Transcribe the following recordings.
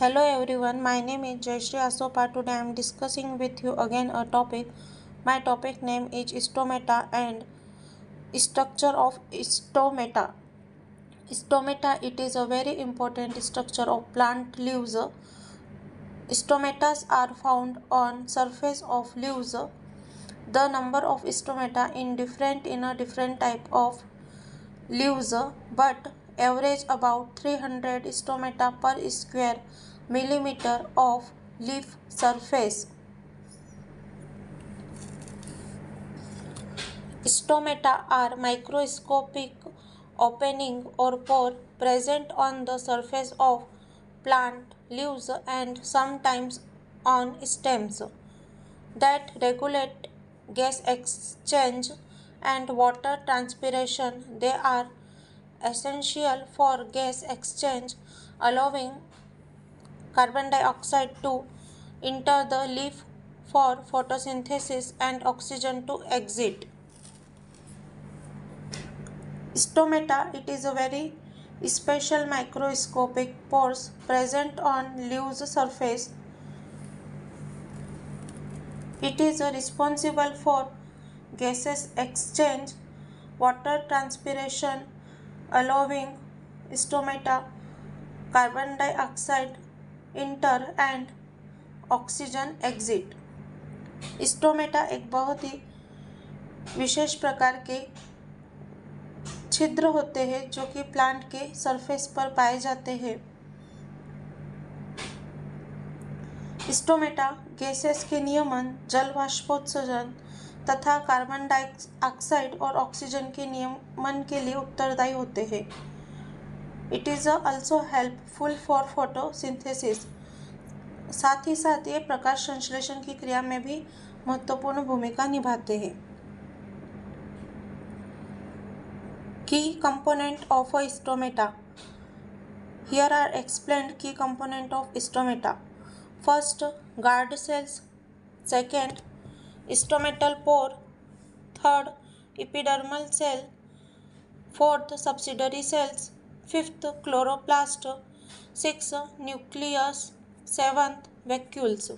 Hello everyone, my name is Jayashree Asopa. Today I am discussing with you again a topic. My topic name is stomata and structure of stomata. Stomata, it is a very important structure of plant leaves. Stomatas are found on surface of leaves. The number of stomata in a different type of leaves, but average about 300 stomata per square millimeter of leaf surface. Stomata are microscopic opening or pore present on the surface of plant leaves and sometimes on stems that regulate gas exchange and water transpiration. They are essential for gas exchange, allowing carbon dioxide to enter the leaf for photosynthesis and oxygen to exit. Stomata, it is a very special microscopic pores present on leaves surface. It is responsible for gases exchange, water transpiration, allowing stomata carbon dioxide enter and oxygen exit. Stomata एक बहुत ही विशेष प्रकार के छिद्र होते हैं जो कि plant के सरफेस पर पाए जाते हैं। स्टोमेटा गैसेस के नियमन, जल वाष्पोत्सर्जन तथा कार्बन डाइऑक्साइड और ऑक्सीजन के नियमन के लिए उत्तरदायी होते हैं। It is also helpful for photosynthesis. साथ ही साथ ये प्रकाश संश्लेषण की क्रिया में भी महत्वपूर्ण भूमिका निभाते हैं। Key component of a stomata. Here are explained key component of stomata. First, guard cells. Second, stomatal pore. Third, epidermal cell. Fourth, subsidiary cells. Fifth, chloroplast. Six, nucleus. Seventh, vacuoles.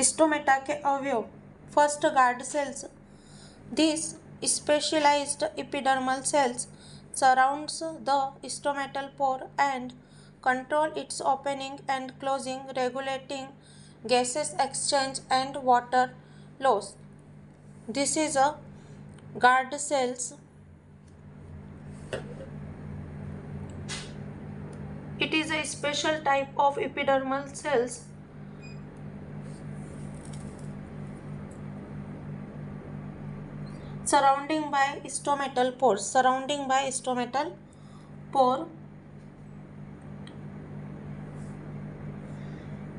Stomata के अवयव। First, guard cells. This specialised epidermal cells surrounds the stomatal pore and control its opening and closing, regulating gases exchange and water loss. This is a guard cells. It is a special type of epidermal cells surrounding by stomatal pores. Surrounding by stomatal pore.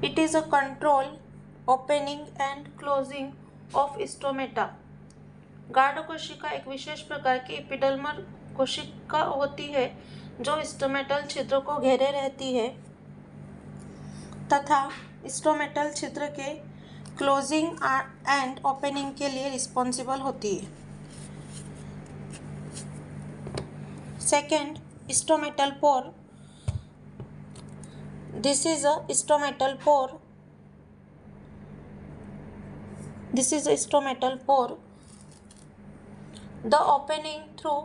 It is a control opening and closing of stomata. Guard कोशिका एक विशेष प्रकार की epidermal कोशिका होती है जो stomatal छिद्र को घेरे रहती है तथा स्टोमेटल छिद्र के क्लोजिंग एंड ओपनिंग के लिए रिस्पॉन्सिबल होती है। Second, stomatal pour. This is a stomatal pore. This is a stomatal pore, the opening through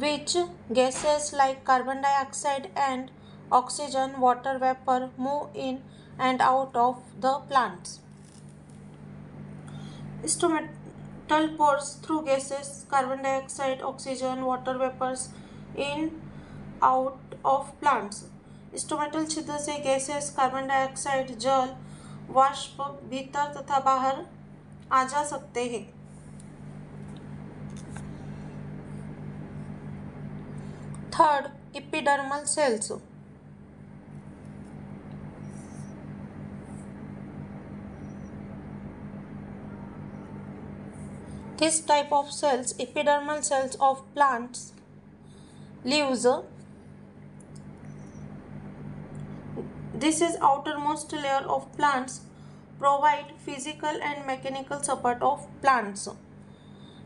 which gases like carbon dioxide and oxygen, water vapor move in and out of the plants. Stomatal pores through gases, carbon dioxide, oxygen, water vapors in out of plants. Stomatal छिद्र से gases, carbon dioxide, जल वाष्प भीतर तथा बाहर आ जा सकते हैं। Third, epidermal cells. This type of cells, epidermal cells of plants leaves. This is outermost layer of plants, provide physical and mechanical support of plants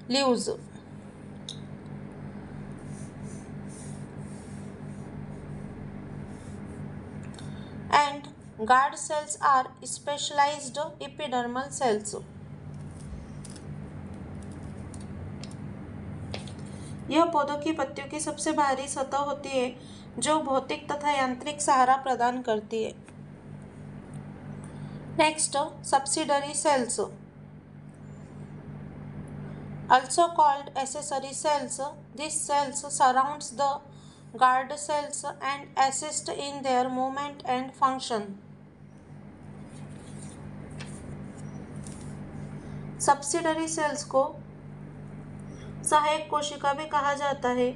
leaves. Guard cells are specialized epidermal cells. यह पौधों की पत्तियों की सबसे बाहरी सतह होती है जो भौतिक तथा यांत्रिक सहारा प्रदान करती है। Next, subsidiary cells, also called accessory cells. These cells surrounds the guard cells and assist in their movement and function. Subsidiary cells को सहायक कोशिका भी कहा जाता है।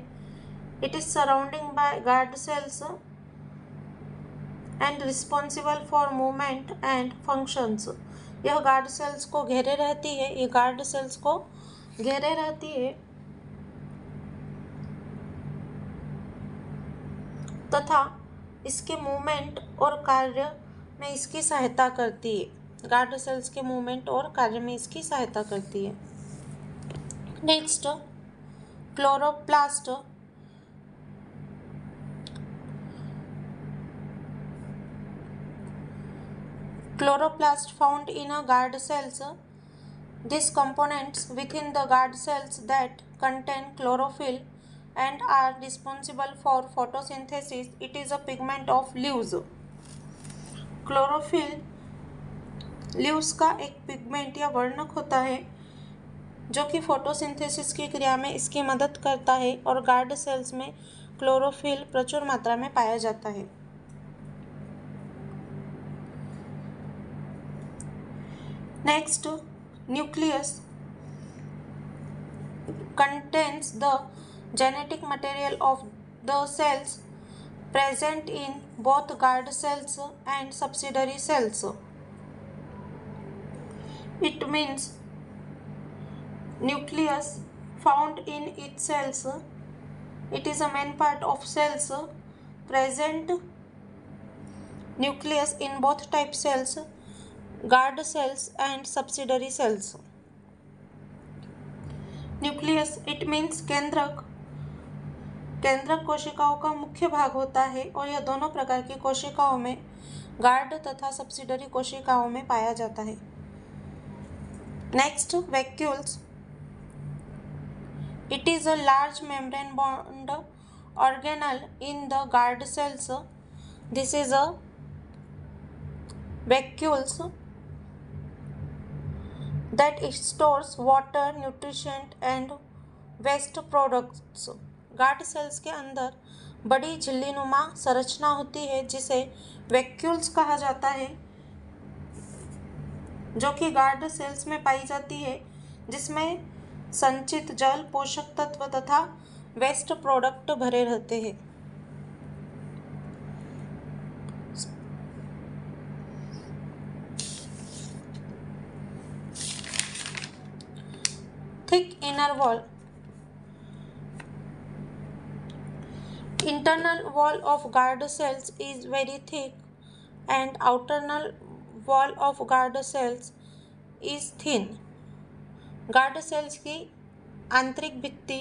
It is surrounding by guard cells and responsible for movement and functions. यह guard cells को घेरे रहती है, ये गार्ड सेल्स को घेरे रहती है तथा इसके मूवमेंट और कार्य में इसकी सहायता करती है। गार्ड सेल्स के मूवमेंट और कार्य में इसकी सहायता करती है। Next, chloroplast, chloroplast found in a guard cells. These components within the guard cells that contain chlorophyll and are responsible for photosynthesis. It is a pigment of leaves. Chlorophyll leaves का एक pigment या वर्णक होता है जो कि photosynthesis की क्रिया में इसकी मदद करता है और गार्ड सेल्स में क्लोरोफिल प्रचुर मात्रा में पाया जाता है। Next, nucleus contains the genetic material of the cells present in both guard cells and subsidiary cells. It means nucleus found in its cells. It is a main part of cells present nucleus in both type cells, guard cells and subsidiary cells. Nucleus it means केंद्रक। केंद्रक कोशिकाओं का मुख्य भाग होता है और यह दोनों प्रकार की कोशिकाओं में, गार्ड तथा सब्सिडियरी कोशिकाओं में पाया जाता है। Next, vacuoles, it is a large membrane bond organelle in the guard cells. This is a vacuoles that stores water, nutrition and waste products. Guard cells के अंदर बड़ी झिल्लीनुमा संरचना होती है जिसे वैक्यूल्स कहा जाता है, जो कि गार्ड सेल्स में पाई जाती है, जिसमें संचित जल, पोषक तत्व तथा वेस्ट प्रोडक्ट भरे रहते हैं। Thick inner wall. Internal wall of guard cells is very thick and outer wall of guard cells is thin. Guard cells की आंतरिक भित्ति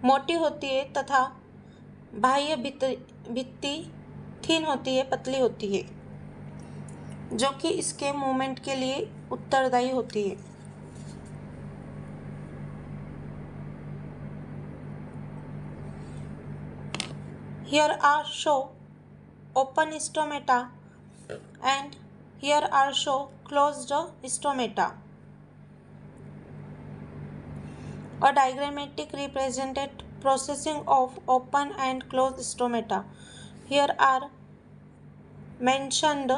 मोटी होती है तथा बाह्य भित्ति थिन होती है, पतली होती है, जो कि इसके मूवमेंट के लिए उत्तरदायी होती है। Here are show open stomata and here are show closed stomata. A diagrammatic represented processing of open and closed stomata. Here are mentioned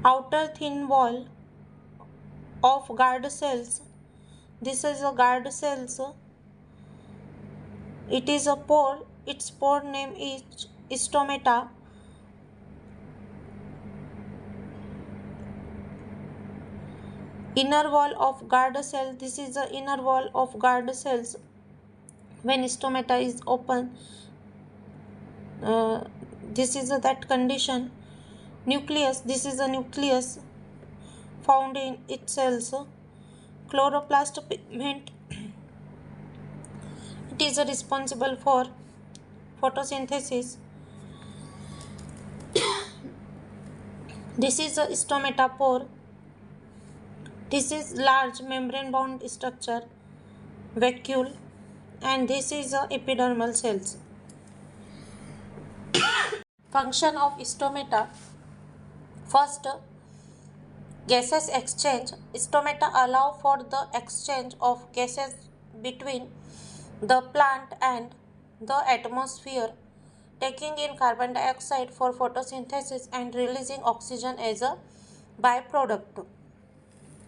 outer thin wall of guard cells. This is a guard cells. It is a pore. Its pore name is stomata. Inner wall of guard cell. This is the inner wall of guard cells. When stomata is open, this is that condition. Nucleus. This is a nucleus found in its cells. Chloroplast pigment. It is responsible for photosynthesis. This is a stomatopore. This is large membrane bound structure, vacuole, and this is a epidermal cells. Function of stomata. First, gases exchange. Stomata allow for the exchange of gases between the plant and the atmosphere, taking in carbon dioxide for photosynthesis and releasing oxygen as a byproduct.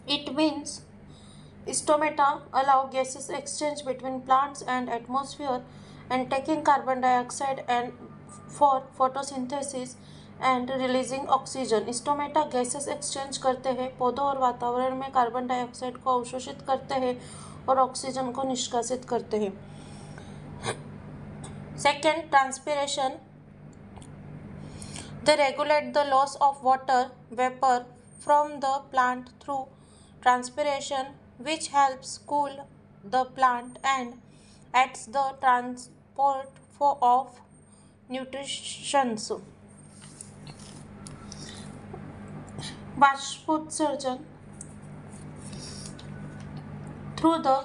It means stomata allow gases exchange between plants and atmosphere and taking carbon dioxide and for photosynthesis and releasing oxygen. Stomata gases exchange करते हैं, पौधों और वातावरण में carbon dioxide को अवशोषित करते हैं और ऑक्सीजन को निष्कासित करते हैं. Second, transpiration. They regulate the loss of water vapor from the plant through transpiration, which helps cool the plant and aids the transport of nutrition. बाष्पोत्सर्जन. Through the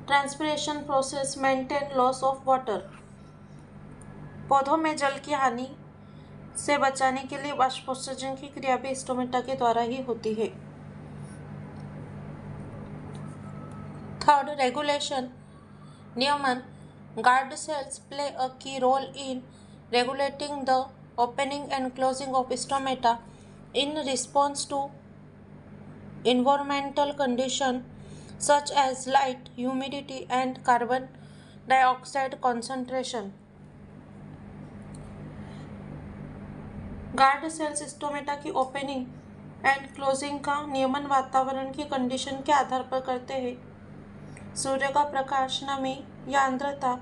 transpiration process maintain loss of water. पौधों में जल की हानि से बचाने के लिए बाष्पोत्सर्जन की क्रिया भी स्टोमेटा के द्वारा ही होती है. Third, regulation. नियमन. Guard cells play a key role in regulating the opening and closing of stomata in response to environmental conditions such as light, humidity, and carbon dioxide concentration. Guard cells stomata की opening and closing का नियमन वातावरण की condition के आधार पर करते हैं. सूर्य का प्रकाश, नमी या आर्द्रता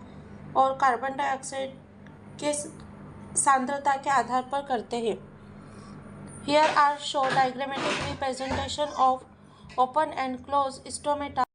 और कार्बन डाइऑक्साइड के सांद्रता के आधार पर करते हैं. Here are shown diagrammatic representation of open and closed stomata.